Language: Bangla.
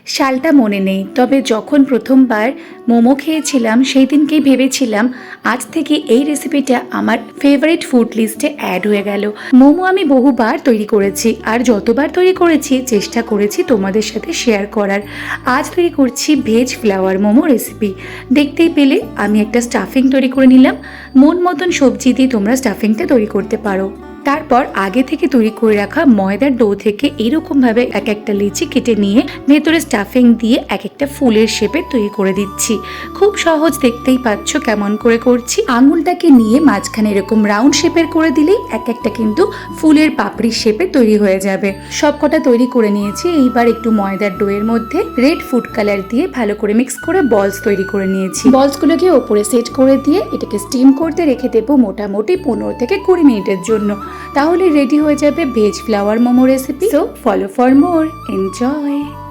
সালটা মনে নেই, তবে যখন প্রথমবার মোমো খেয়েছিলাম সেই দিনকেই ভেবেছিলাম আজ থেকে এই রেসিপিটা আমার ফেভারিট ফুড লিস্টে অ্যাড হয়ে গেল। মোমো আমি বহুবার তৈরি করেছি, আর যতবার তৈরি করেছি চেষ্টা করেছি তোমাদের সাথে শেয়ার করার। আজ তৈরি করছি ভেজ ফ্লাওয়ার মোমো রেসিপি। দেখতেই পেলে আমি একটা স্টাফিং তৈরি করে নিলাম। মন মতন সবজি দিয়ে তোমরা স্টাফিংটা তৈরি করতে পারো। তারপর আগে থেকে তৈরি করে রাখা ময়দার ডো থেকে এইরকমভাবে এক একটা লিচি কেটে নিয়ে ভেতরে স্টাফিং দিয়ে এক একটা ফুলের শেপে তৈরি করে দিচ্ছি। খুব সহজ, দেখতেই পাচ্ছ কেমন করে করছি। আঙুলটাকে নিয়ে মাঝখানে এরকম রাউন্ড শেপের করে দিলেই এক একটা কিন্তু ফুলের পাপড়ির শেপে তৈরি হয়ে যাবে। সবকটা তৈরি করে নিয়েছি। এইবার একটু ময়দার ডোয়ের মধ্যে রেড ফুড কালার দিয়ে ভালো করে মিক্স করে বলস তৈরি করে নিয়েছি। বলসগুলোকে ওপরে সেট করে দিয়ে এটাকে স্টিম করতে রেখে দেবো মোটামুটি 15 থেকে 20 মিনিটের জন্য। তাহলে রেডি হয়ে যাবে veg flower momo recipe. So follow for more, enjoy.